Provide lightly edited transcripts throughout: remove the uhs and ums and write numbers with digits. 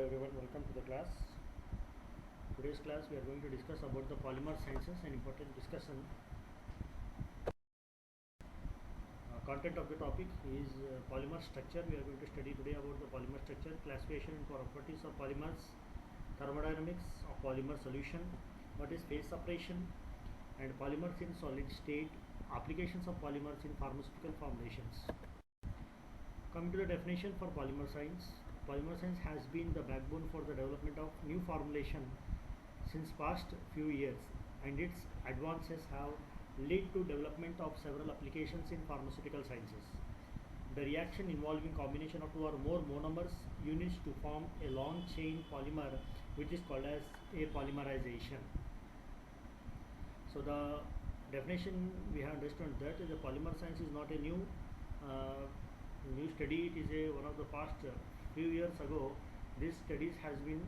everyone, welcome to the class. Today's class we are going to discuss about the polymer sciences and important discussion. Content of the topic is polymer structure. We are going to study today about the polymer structure, classification and properties of polymers, thermodynamics of polymer solution, what is phase separation, and polymers in solid state, applications of polymers in pharmaceutical formulations. Coming to the definition for polymer science. Polymer science has been the backbone for the development of new formulation since past few years, and its advances have led to development of several applications in pharmaceutical sciences. The reaction involving combination of two or more monomers units to form a long chain polymer, which is called as a polymerization. So the definition we have understood that the polymer science is not a new study. It is one of the past few years ago. This studies has been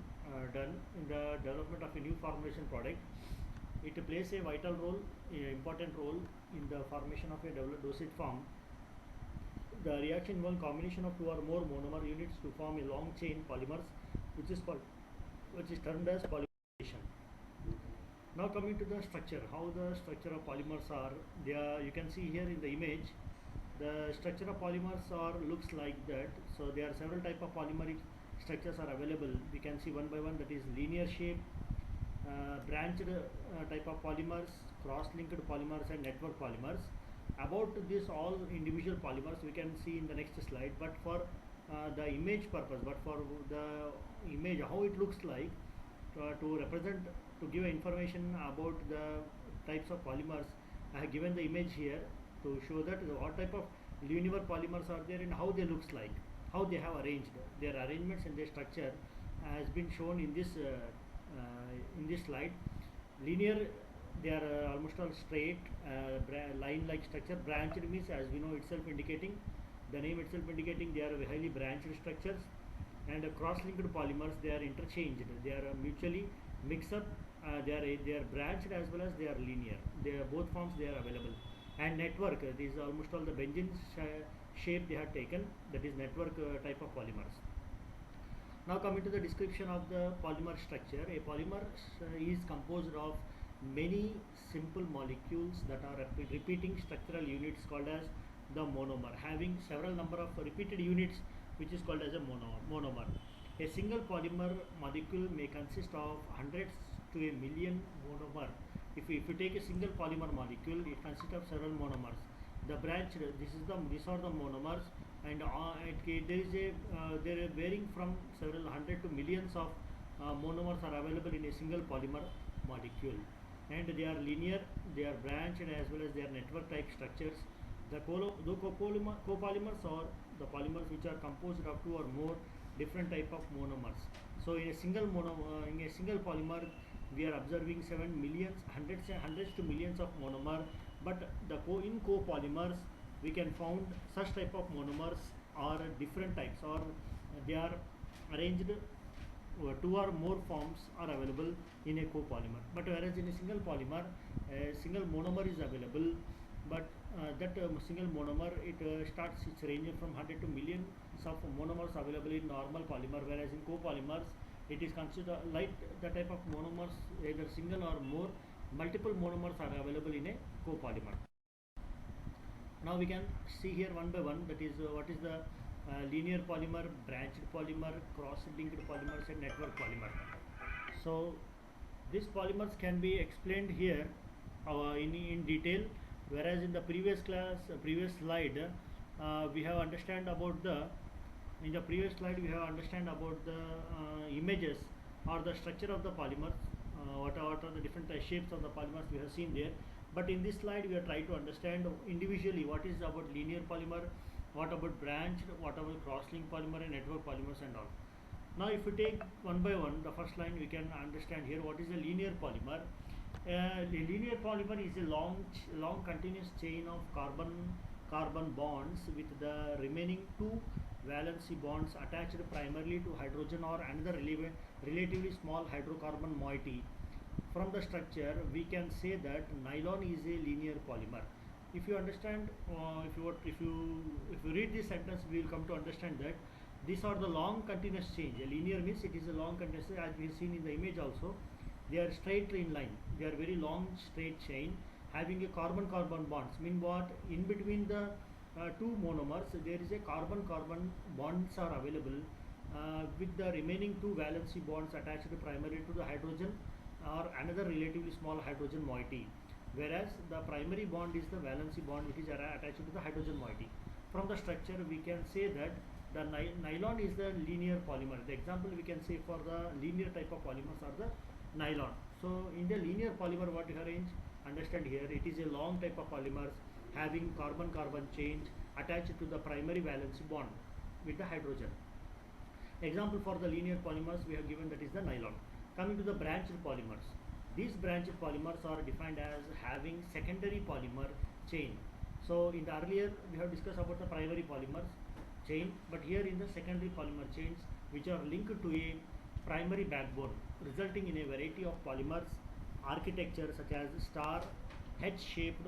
done in the development of a new formulation product. It plays a vital role, important role in the formation of a dosage form. The reaction involves combination of two or more monomer units to form a long chain polymers, which is termed as polymerization. Now coming to the structure, how the structure of polymers are. You can see here in the image. The structure of polymers looks like that. So there are several type of polymeric structures are available. We can see one by one, that is linear shape, branched type of polymers, cross-linked polymers and network polymers. About this all individual polymers we can see in the next slide, but for the image purpose, how it looks like, to represent, to give information about the types of polymers, I have given the image here to show that what type of linear polymers are there and how they looks like, how they have arranged. Their arrangements and their structure has been shown in this slide. Linear, they are almost all straight, line-like structure. Branched means, as we know itself indicating, the name itself indicating they are highly branched structures. And cross-linked polymers, they are interchanged. They are mutually mixed up. They are branched as well as they are linear. They are both forms they are available. And network, these are almost all the benzene shape they have taken, that is network type of polymers. Now coming to the description of the polymer structure. A polymer is composed of many simple molecules that are repeating structural units called as the monomer, having several number of repeated units, which is called as a monomer. A single polymer molecule may consist of hundreds to a million monomer. If you take a single polymer molecule, it consists of several monomers. The branched, these are the monomers, and they are varying from several hundred to millions of monomers are available in a single polymer molecule, and they are linear, they are branched, as well as they are network type structures. The copolymers are the polymers which are composed of two or more different type of monomers. So in a single polymer, we are observing 7 millions, hundreds to millions of monomer. But in copolymers, we can found such type of monomers are different types, or they are arranged. Two or more forms are available in a copolymer. But whereas in a single polymer, a single monomer is available. But that single monomer, it's ranging from 100 to millions of monomers available in normal polymer, whereas in copolymers it is considered like the type of monomers, either single or more, multiple monomers are available in a copolymer. Now we can see here one by one, that is what is the linear polymer, branched polymer, cross-linked polymers and network polymer. So these polymers can be explained here in detail, whereas in the previous slide we have understand about the images or the structure of the polymers, what are the different shapes of the polymers we have seen there. But in this slide we are trying to understand individually what is about linear polymer, what about branched, what about cross-linked polymer and network polymers and all. Now if we take one by one, the first line we can understand here what is a linear polymer. A linear polymer is a long continuous chain of carbon bonds with the remaining two valency bonds attached primarily to hydrogen or another relatively small hydrocarbon moiety. From the structure, we can say that nylon is a linear polymer. If you understand, if you read this sentence, we will come to understand that These are the long continuous change. A linear means it is a long continuous, as we have seen in the image also. They are straight in line. They are very long straight chain having a carbon-carbon bonds. Mean what? In between the two monomers, there is a carbon-carbon bonds are available with the remaining two valency bonds attached primarily to the hydrogen or another relatively small hydrogen moiety. Whereas the primary bond is the valency bond which is attached to the hydrogen moiety. From the structure, we can say that the nylon is the linear polymer. The example we can say for the linear type of polymers are the nylon. So in the linear polymer, what you arrange, understand here, it is a long type of polymers having carbon-carbon chain attached to the primary valency bond with the hydrogen. Example for the linear polymers we have given, that is the nylon. Coming to the branched polymers, these branched polymers are defined as having secondary polymer chain. So in the earlier we have discussed about the primary polymers chain, but here in the secondary polymer chains which are linked to a primary backbone, resulting in a variety of polymers architecture such as star, H-shaped,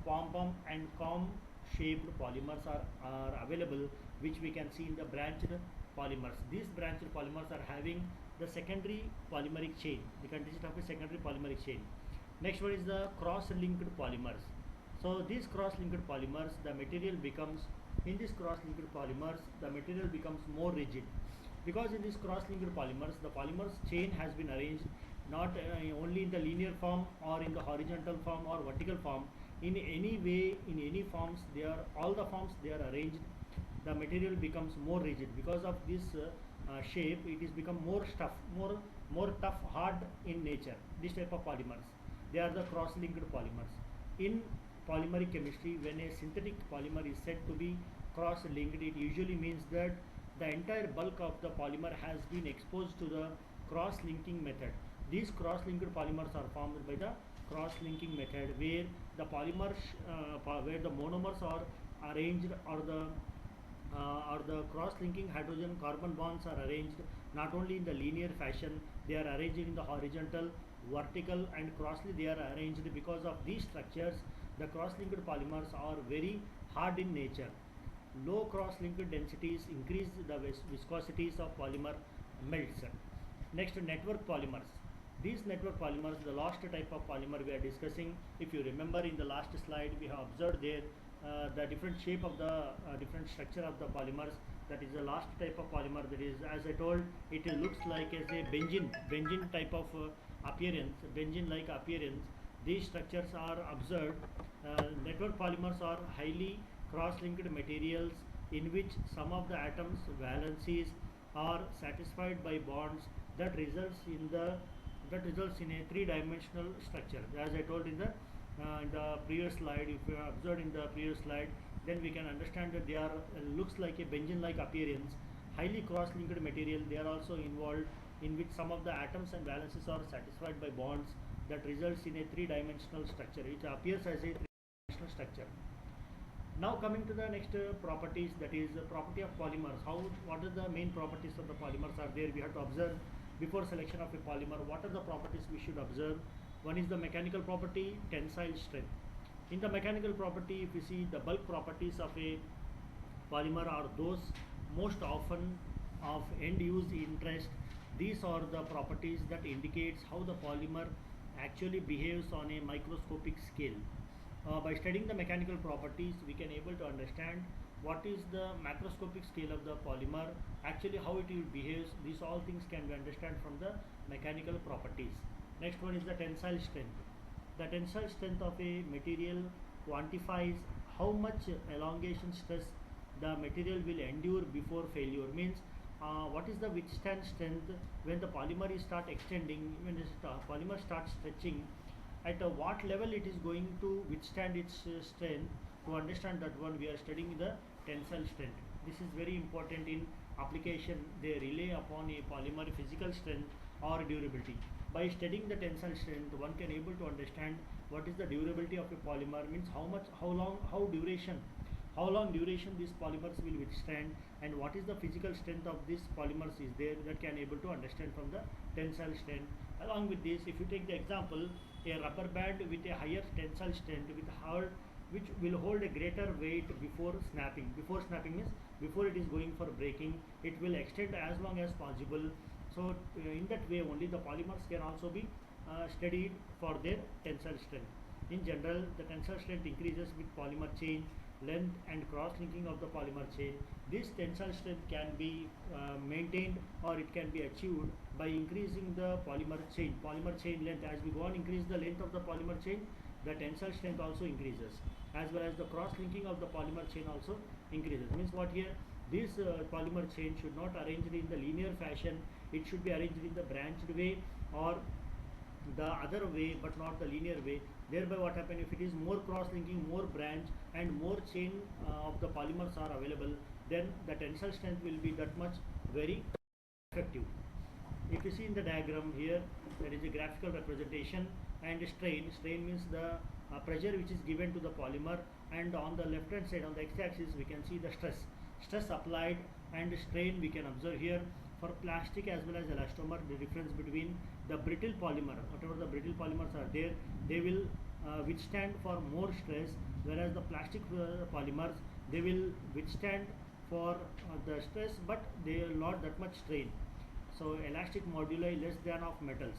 pom-pom and comb-shaped polymers are available, which we can see in the branched polymers. These branched polymers are having the secondary polymeric chain. They consist of a secondary polymeric chain. Next one is the cross-linked polymers. So these cross-linked polymers, the material becomes, in these cross-linked polymers, the material becomes more rigid, because in these cross-linked polymers, the polymers chain has been arranged not only in the linear form or in the horizontal form or vertical form. In any way, in any forms, they are all the forms they are arranged. The material becomes more rigid because of this shape. It is become more tough, hard in nature. This type of polymers, they are the cross-linked polymers. In polymeric chemistry, when a synthetic polymer is said to be cross-linked, it usually means that the entire bulk of the polymer has been exposed to the cross-linking method. These cross-linked polymers are formed by the cross-linking method, where the polymers, where the monomers are arranged, or the cross-linking hydrogen carbon bonds are arranged not only in the linear fashion, they are arranged in the horizontal, vertical and crossly they are arranged. Because of these structures, the cross-linked polymers are very hard in nature. Low cross-linked densities increase the viscosities of polymer melts. Next, network polymers. These network polymers, the last type of polymer we are discussing. If you remember in the last slide, we have observed there the different shape of the different structure of the polymers. That is the last type of polymer. That is, as I told, it looks like as a benzene type of appearance, benzene-like appearance. These structures are observed. Network polymers are highly cross-linked materials in which some of the atoms valencies are satisfied by bonds that results in a three-dimensional structure. As I told in the previous slide, if you have observed in the previous slide, then we can understand that they are looks like a benzene-like appearance, highly cross-linked material. They are also involved in which some of the atoms and valences are satisfied by bonds that results in a three-dimensional structure. It appears as a three-dimensional structure. Now coming to the next properties, that is property of polymers. What are the main properties of the polymers are there? We have to observe before selection of a polymer. What are the properties we should observe? One is the mechanical property, tensile strength. In the mechanical property, if you see the bulk properties of a polymer are those most often of end use interest. These are the properties that indicates how the polymer actually behaves on a microscopic scale. By studying the mechanical properties, we can able to understand what is the macroscopic scale of the polymer, actually how it behaves. These all things can be understood from the mechanical properties. Next one is the tensile strength. The tensile strength of a material quantifies how much elongation stress the material will endure before failure. Means what is the withstand strength when the polymer is start extending, when the polymer starts stretching, at what level it is going to withstand its strength. To understand that one, we are studying the tensile strength. This is very important in application. They rely upon a polymer physical strength or durability. By studying the tensile strength, one can able to understand what is the durability of a polymer, means how long duration these polymers will withstand, and what is the physical strength of these polymers is there, that can able to understand from the tensile strength. Along with this, if you take the example, a rubber band with a higher tensile strength with which will hold a greater weight before snapping. Before snapping means before it is going for breaking, it will extend as long as possible. So in that way only the polymers can also be studied for their tensile strength. In general, the tensile strength increases with polymer chain length and cross-linking of the polymer chain. This tensile strength can be maintained or it can be achieved by increasing the polymer chain length. As we go on increase the length of the polymer chain, the tensile strength also increases, as well as the cross-linking of the polymer chain also increases. Means what here? This polymer chain should not arranged in the linear fashion. It should be arranged in the branched way or the other way, but not the linear way. Thereby what happen, if it is more cross-linking, more branch and more chain of the polymers are available, then the tensile strength will be that much very effective. If you see in the diagram here, there is a graphical representation, and strain means the pressure which is given to the polymer, and on the left hand side on the x-axis we can see the stress applied, and strain we can observe here. For plastic as well as elastomer, the difference between the brittle polymer, whatever the brittle polymers are there, they will withstand for more stress, whereas the plastic polymers, they will withstand for the stress, but they will not that much strain. So elastic moduli less than of metals.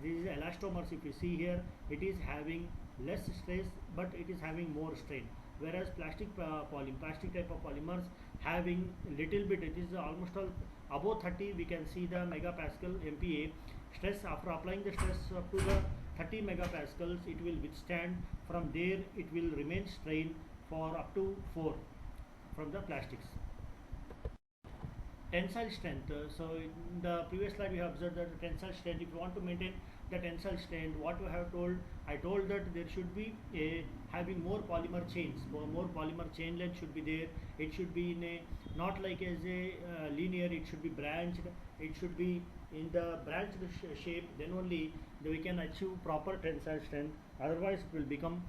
These elastomers, if you see here, it is having less stress, but it is having more strain, whereas plastic type of polymers having little bit, it is almost all above 30, we can see the megapascal MPa stress. After applying the stress up to the 30 megapascals, it will withstand. From there it will remain strain for up to 4 from the plastics. Tensile strength. So in the previous slide we have observed that the tensile strength, if you want to maintain the tensile strength, what we have told, I told that there should be having more polymer chains, more polymer chain length should be there. It should be in a, not like as a linear, it should be branched, it should be in the branched shape, then only we can achieve proper tensile strength. Otherwise it will become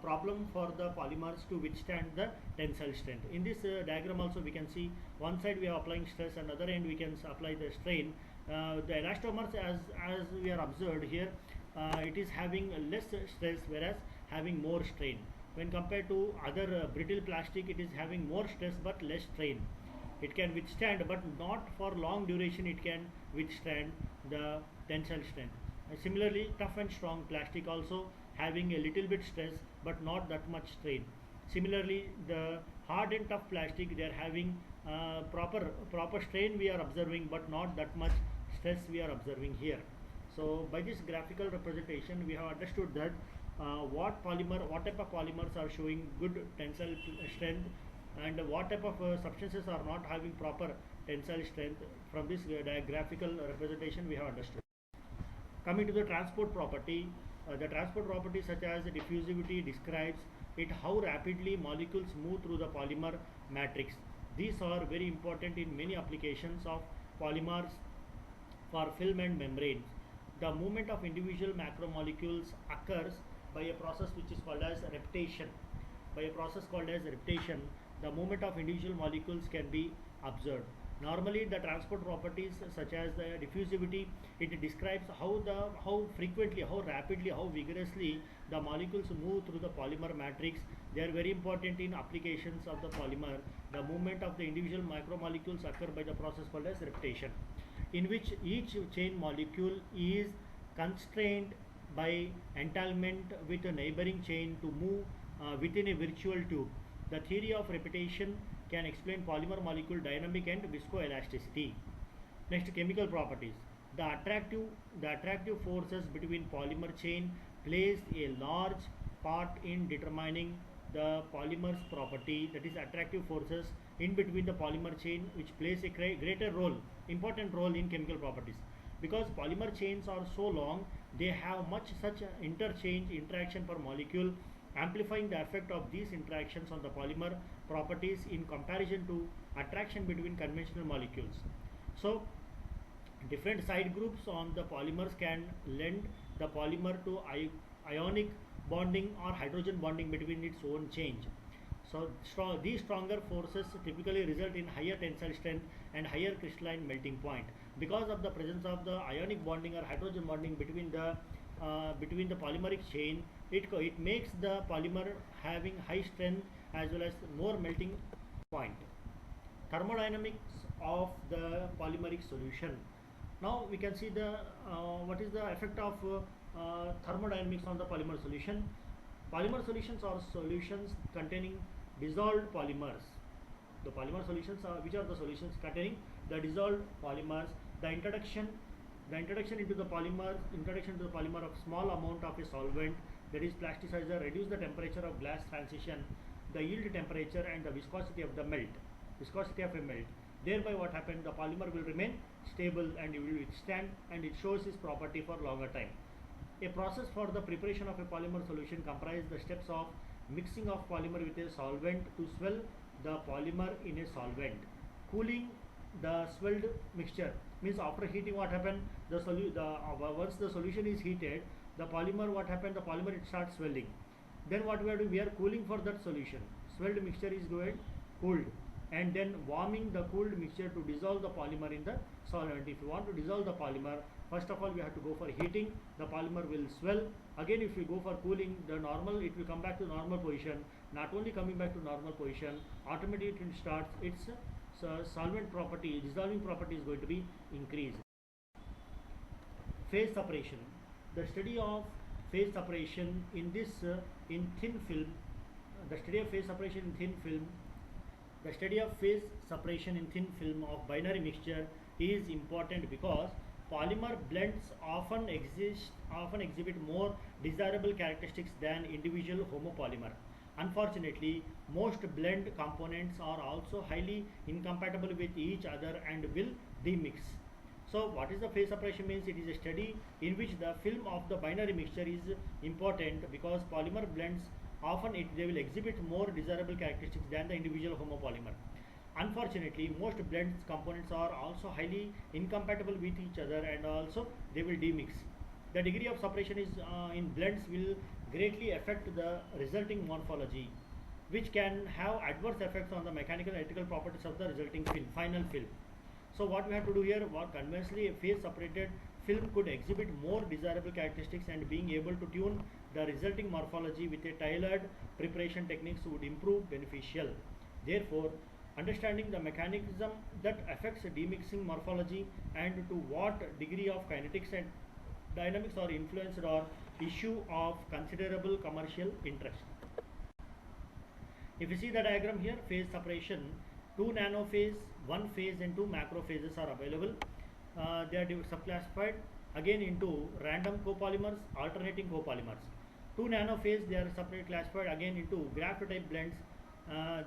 problem for the polymers to withstand the tensile strength. In this diagram also we can see one side we are applying stress and other end we can apply the strain. The elastomers, as we are observed here, it is having less stress, whereas having more strain. When compared to other brittle plastic, it is having more stress but less strain. It can withstand, but not for long duration it can withstand the tensile strength. Similarly, tough and strong plastic also having a little bit stress but not that much strain. Similarly, the hard and tough plastic, they are having proper strain we are observing, but not that much stress we are observing here. So by this graphical representation we have understood that what type of polymers are showing good tensile strength, and what type of substances are not having proper tensile strength. From this graphical representation we have understood. Coming to the transport property, the transport property such as diffusivity describes it how rapidly molecules move through the polymer matrix. These are very important in many applications of polymers for film and membranes. The movement of individual macromolecules occurs by a process which is called as reptation. By a process called as reptation, the movement of individual molecules can be observed. Normally, the transport properties such as the diffusivity, it describes how frequently, how rapidly, how vigorously the molecules move through the polymer matrix. They are very important in applications of the polymer. The movement of the individual macromolecules occur by the process called as reptation, in which each chain molecule is constrained by entanglement with a neighboring chain to move within a virtual tube. The theory of repetition can explain polymer molecule dynamic and viscoelasticity. Next, chemical properties. The attractive forces between polymer chain plays a large part in determining the polymer's property, that is attractive forces in between the polymer chain, which plays a greater role, important role in chemical properties. Because polymer chains are so long, they have much such interchange interaction per molecule, amplifying the effect of these interactions on the polymer properties in comparison to attraction between conventional molecules. So different side groups on the polymers can lend the polymer to ionic bonding or hydrogen bonding between its own chains. So these stronger forces typically result in higher tensile strength and higher crystalline melting point. Because of the presence of the ionic bonding or hydrogen bonding between the polymeric chain, it makes the polymer having high strength as well as more melting point. Thermodynamics of the polymeric solution. Now we can see the what is the effect of thermodynamics on the polymer solution. Polymer solutions are solutions containing dissolved polymers. The polymer solutions are, which are the solutions containing the dissolved polymers. The introduction into the polymer of small amount of a solvent, that is plasticizer, reduce the temperature of glass transition, the yield temperature and the viscosity of a melt. Thereby what happened, the polymer will remain stable and it will withstand, and it shows its property for longer time. A process for the preparation of a polymer solution comprises the steps of mixing of polymer with a solvent to swell the polymer in a solvent, cooling the swelled mixture, means after heating what happened, once the solution is heated, the polymer what happened, the polymer it starts swelling. Then what we are doing, we are cooling for that solution. Swelled mixture is going cooled, and then warming the cooled mixture to dissolve the polymer in the solvent. If you want to dissolve the polymer, first of all we have to go for heating, the polymer will swell. Again if we go for cooling, the normal, it will come back to normal position. Not only coming back to normal position, automatically it starts its solvent property, dissolving property is going to be increased. Phase separation. The study of phase separation in this in thin film. The study of phase separation in thin film. The study of phase separation in thin film of binary mixture is important because polymer blends often exhibit more desirable characteristics than individual homopolymer. Unfortunately, most blend components are also highly incompatible with each other and will demix. So what is the phase separation means? It is a study in which the film of the binary mixture is important because polymer blends often they will exhibit more desirable characteristics than the individual homopolymer. Unfortunately, most blends components are also highly incompatible with each other and also they will demix. The degree of separation is in blends will greatly affect the resulting morphology, which can have adverse effects on the mechanical and electrical properties of the resulting film, final film. So what we have to do here, what conventionally a phase separated film could exhibit more desirable characteristics, and being able to tune the resulting morphology with a tailored preparation techniques would improve beneficial. Therefore, understanding the mechanism that affects demixing morphology and to what degree of kinetics and dynamics are influenced are issue of considerable commercial interest. If you see the diagram here, phase separation, 2 nanophase, 1 phase and 2 macrophases are available. They are subclassified again into random copolymers, alternating copolymers. 2 nanophase, they are separately classified again into graft type blends.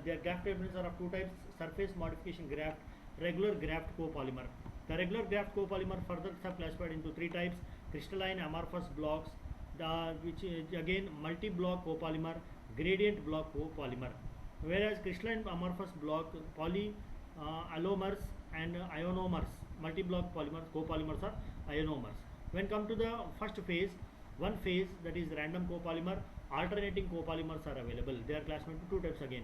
Their graft type blends are of two types: surface modification graft, regular graft copolymer. The regular graft copolymer further subclassified into 3 types: crystalline amorphous blocks, which is again multi-block copolymer, gradient block copolymer. Whereas crystalline amorphous block polyallomers and ionomers, multi-block polymers, copolymers are ionomers. When come to the first phase, 1 phase, that is random copolymer, alternating copolymers are available. They are classified into 2 types again.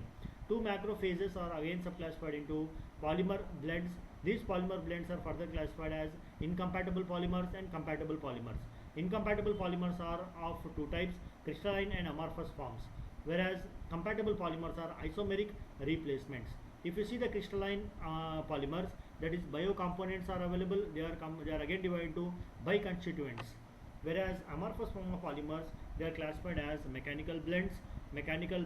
2 macrophases are again subclassified into polymer blends. These polymer blends are further classified as incompatible polymers and compatible polymers. Incompatible polymers are of 2 types: crystalline and amorphous forms, whereas compatible polymers are isomeric replacements. If you see the crystalline polymers, that is biocomponents are available. They are again divided into biconstituents. Whereas amorphous form of polymers, they are classified as mechanical blends, mechanochemical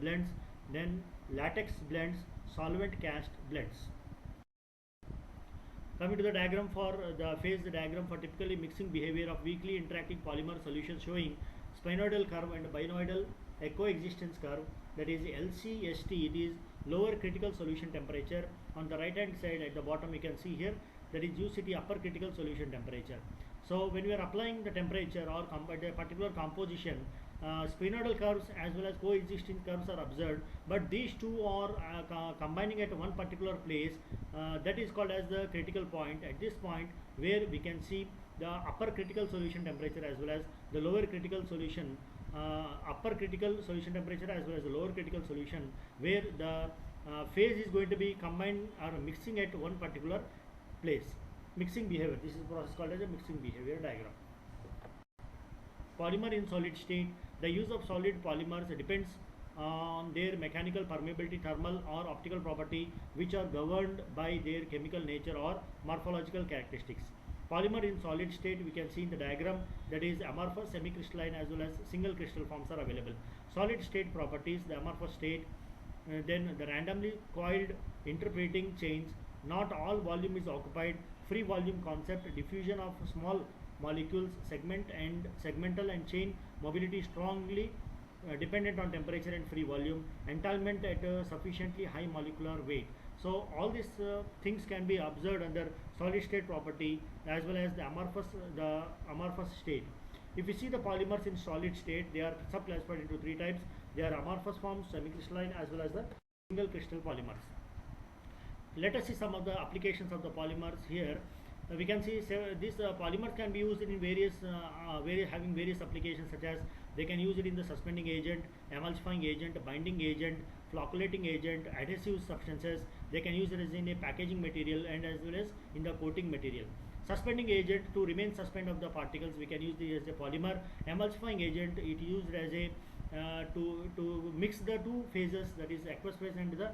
blends, then latex blends, solvent cast blends. Coming to the diagram for the phase diagram for typically mixing behavior of weakly interacting polymer solutions, showing sphenoidal curve and binoidal coexistence curve, that is LCST. It is lower critical solution temperature. On the right hand side at the bottom you can see here, that is UCT, upper critical solution temperature. So when we are applying the temperature or a particular composition, sphenoidal curves as well as coexisting curves are observed, but these two are combining at one particular place, that is called as the critical point. At this point where we can see the upper critical solution temperature as well as the lower critical solution, upper critical solution temperature as well as the lower critical solution, where the phase is going to be combined or mixing at one particular place. Mixing behavior, this is a process called as a mixing behavior diagram. Polymer in solid state. The use of solid polymers depends on their mechanical permeability, thermal or optical property, which are governed by their chemical nature or morphological characteristics. Polymer in solid state, we can see in the diagram, that is amorphous, semi-crystalline as well as single crystal forms are available. Solid state properties, the amorphous state, then the randomly coiled interpreting chains, not all volume is occupied, free volume concept, diffusion of small molecules, segmental and chain mobility strongly dependent on temperature and free volume, entanglement at a sufficiently high molecular weight. So all these things can be observed under solid state property as well as the amorphous state. If you see the polymers in solid state, they are subclassified into three types. They are amorphous forms, semi-crystalline as well as the single crystal polymers. Let us see some of the applications of the polymers here. We can see this polymer can be used in various having various applications, such as they can use it in the suspending agent, emulsifying agent, binding agent, flocculating agent, adhesive substances. They can use it as in a packaging material and as well as in the coating material. Suspending agent, to remain suspend of the particles, we can use this as a polymer. Emulsifying agent, it used as a to mix the two phases, that is aqueous phase and the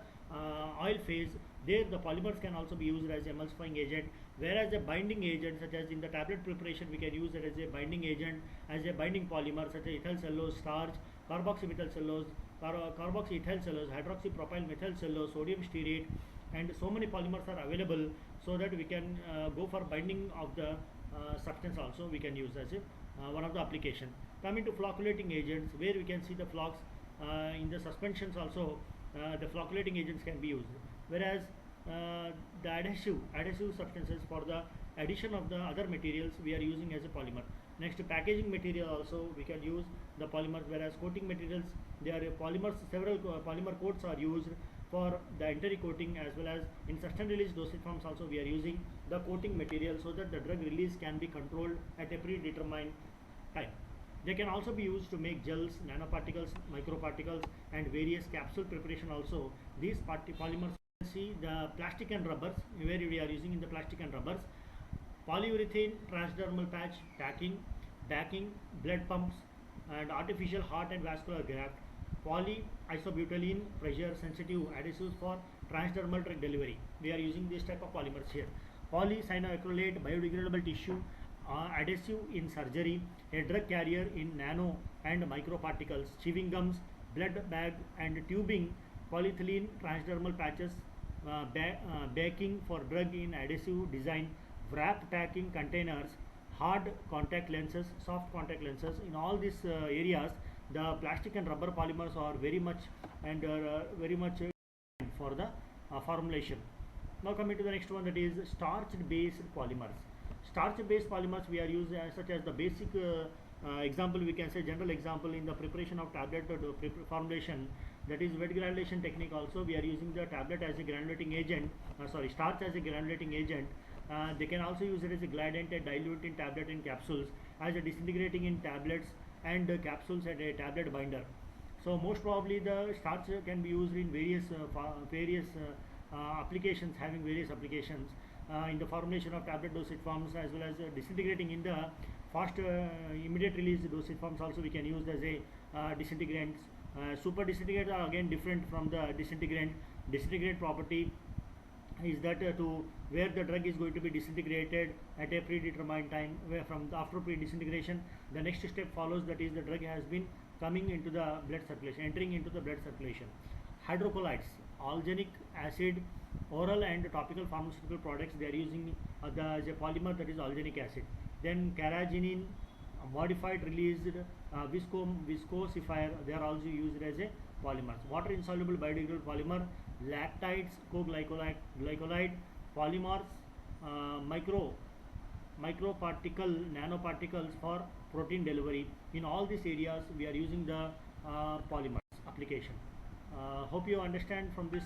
oil phase. There the polymers can also be used as emulsifying agent, whereas a binding agent, such as in the tablet preparation, we can use it as a binding agent, as a binding polymer, such as ethyl cellulose, starch, carboxymethyl cellulose, carboxyethyl cellulose, hydroxypropyl methyl cellulose, sodium stearate, and so many polymers are available, so that we can go for binding of the substance also we can use as a one of the application. Coming to flocculating agents, where we can see the flocks in the suspensions also, the flocculating agents can be used, whereas the adhesive substances, for the addition of the other materials, we are using as a polymer. Next, packaging material also we can use the polymers, whereas coating materials, they are polymers. Several polymer coats are used for the entry coating, as well as in sustained release dosage forms also we are using the coating material, so that the drug release can be controlled at a predetermined time. They can also be used to make gels, nanoparticles, microparticles, and various capsule preparation also. These polymers, see the plastic and rubbers, where we are using in the plastic and rubbers, polyurethane transdermal patch, packing, backing, blood pumps, and artificial heart and vascular graft, polyisobutylene pressure sensitive adhesives for transdermal drug delivery. We are using this type of polymers here. Polycyanoacrylate biodegradable tissue adhesive in surgery, a drug carrier in nano and microparticles, chewing gums, blood bag and tubing, polyethylene transdermal patches, baking for drug in adhesive design, wrap packing containers, hard contact lenses, soft contact lenses. In all these areas, the plastic and rubber polymers are very much for the formulation. Now coming to the next one, that is starch-based polymers. Starch-based polymers we are using such as the basic example, we can say general example in the preparation of tablet formulation, that is wet granulation technique. Also we are using the tablet as a granulating agent, starch as a granulating agent. They can also use it as a glidant and dilute in tablet and capsules, as a disintegrating in tablets and capsules at a tablet binder. So most probably the starch can be used in various applications, having various applications in the formulation of tablet dosage forms, as well as disintegrating in the fast immediate release dosage forms. Also we can use as a disintegrants. Super disintegrants are again different from the disintegrant. Disintegrate property is that to where the drug is going to be disintegrated at a predetermined time, where from after pre-disintegration the next step follows, that is the drug has been coming into the blood circulation, entering into the blood circulation. Hydrocolloids, alginic acid, oral and topical pharmaceutical products, they are using as a polymer, that is alginic acid. Then carrageenan, modified released viscosifier, they are also used as a polymers. Water insoluble biodegradable polymer, lactides, co-glycolide, polymers, microparticle, nanoparticles for protein delivery. In all these areas we are using the polymers application. Hope you understand from this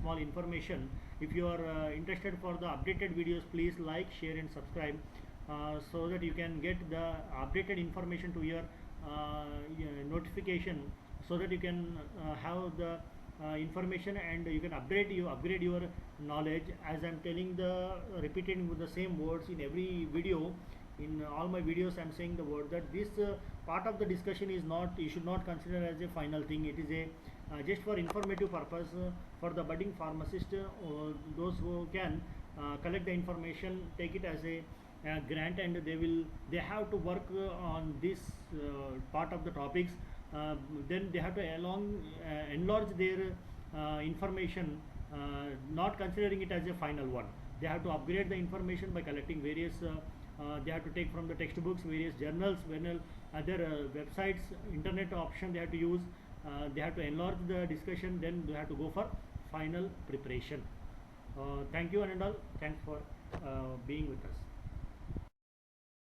small information. If you are interested for the updated videos, please like, share and subscribe, so that you can get the updated information to your notification, so that you can have the information and you can upgrade your knowledge. As I am telling repeating with the same words in every video, in all my videos I am saying the word that this part of the discussion is not, you should not consider as a final thing. It is a just for informative purpose for the budding pharmacist, or those who can collect the information, take it as a grant, and they have to work on this part of the topics. Then they have to enlarge their information, not considering it as a final one. They have to upgrade the information by collecting various they have to take from the textbooks, various journals, other websites, internet option they have to use. They have to enlarge the discussion, then they have to go for final preparation. Thank you, and all. Thanks for being with us.